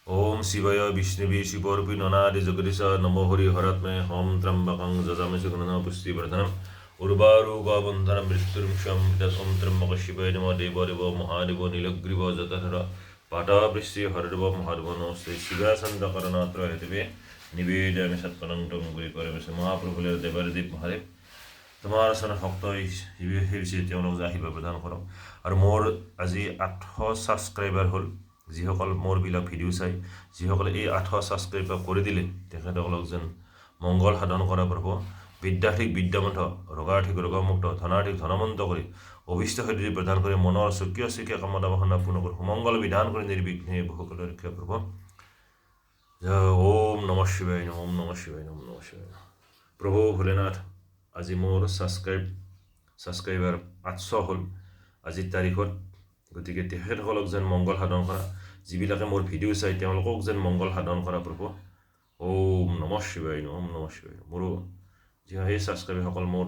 ओम शिवाय विष्णुवे शिवरूपी ननादि जगदीश नमो हरि हरात्मे हम त्र्यंबकं जजामि सुगन्धना पुष्टिवर्धनम् उर्वारुकबन्धनं मृत्युर्मुक्षं ओम त्र्यंबक शिवाय नमः देवदेव महादेव नीलग्रीव जतधर पाटावृष्टि हरदेव महादेव नमस्ते शिवासन्दकरणात्र हेतुवे निवेदयामि सत्पनं तं गुरुपरमेश्वर महाप्रभुले देवादेव महादेव তোমাৰ ওচৰত ভক্ত হৈছে তেওঁলোক আশীৰ্বাদ প্ৰদান কৰক আৰু মোৰ আজি 800 ছাবস্ক্ৰাইবাৰ হ'ল যিসকল মোৰবিলাক ভিডিঅ' চাই যিসকলে এই 800 ছাবস্ক্ৰাইবাৰ কৰি দিলে তেখেতসকলক যেন মংগল সাধন কৰা প্ৰভু বিদ্যাৰ্থিক বিদ্যামন্ত ৰোগাৰ্থিক ৰোগমুক্ত ধনাৰ্থিক ধনমন্ত কৰি অভিষ্ট সিদ্ধি প্ৰদান কৰি মনৰ স্বকীয় কামনা বাসনা পূৰ্ণ কৰি সুমংগল বিধান কৰি নিৰ্বিঘ্নে বহুকল ৰক্ষা প্ৰভু ওম নমঃ শিৱায় ওম নমঃ শিৱায় ওম নমঃ শিৱায় প্ৰভু ভোলেনাথ আজি মোৰ ছাবস্ক্ৰাইবাৰ 800 হ'ল আজিৰ তাৰিখত গতিকে তেখেতসকলক যেন মংগল সাধন কৰা যিবিলাকে মোৰ ভিডিঅ' চাই তেওঁলোকক যেন মংগল সাধন কৰা প্ৰভু ওম নমঃ শিৱায় ওম নমঃ শিৱায় মোৰো সেই ছাবস্ক্ৰাইবাৰসকল মোৰ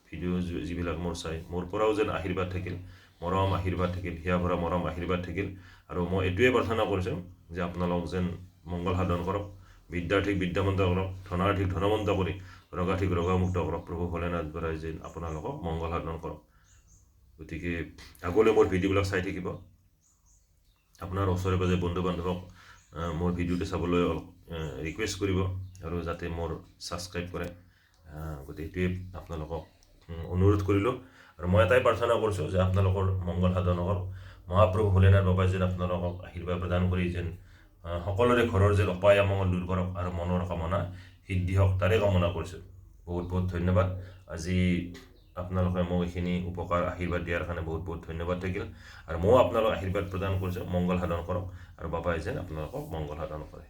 ভিডিঅ' যিবিলাক মোৰ চাই মোৰ পৰাও যেন আশীৰ্বাদ থাকিল মৰম আশীৰ্বাদ থাকিল হিয়া ভৰা মৰম আশীৰ্বাদ থাকিল আৰু মই এইটোৱে প্ৰাৰ্থনা কৰিছোঁ যে আপোনালোক যেন মংগল সাধন কৰক বিদ্যাৰ্থিক বিদ্যামন্ত কৰক ধনাৰ্থিক ধনমন্ত কৰি ৰোগাৰ্থিক ৰোগমুক্ত কৰক প্ৰভু ভোলেনাথ বৰাই যেন আপোনালোকক মংগল সাধন কৰক গতিকে আগলৈ মোৰ ভিডিঅ'বিলাক চাই থাকিব আপোনাৰ ওচৰে পাজৰে বন্ধু বান্ধৱক মোৰ ভিডিঅ'টো চাবলৈ অলপ ৰিকুৱেষ্ট কৰিব আৰু যাতে মোৰ ছাবস্ক্ৰাইব কৰে গতিকে এইটোৱে আপোনালোকক অনুৰোধ কৰিলোঁ আৰু মই এটাই প্ৰাৰ্থনা কৰিছোঁ যে আপোনালোকৰ মংগল সাধন কৰক মহাপ্ৰভু ভোলেনাথ বাবাই যেন আপোনালোকক আশীৰ্বাদ প্ৰদান কৰি যেন সকলোৰে ঘৰৰ যেন অপায় অমংগল দূৰ কৰক আৰু মনৰ কামনা সিদ্ধি হওক তাৰে কামনা কৰিছোঁ বহুত বহুত ধন্যবাদ আজি আপোনালোকে মোক এইখিনি উপকাৰ আশীৰ্বাদ দিয়াৰ কাৰণে বহুত বহুত ধন্যবাদ থাকিল আৰু ময়ো আপোনালোক আশীৰ্বাদ প্ৰদান কৰিছোঁ মংগল সাধন কৰক আৰু বাবাই যেন আপোনালোকক মংগল সাধন কৰে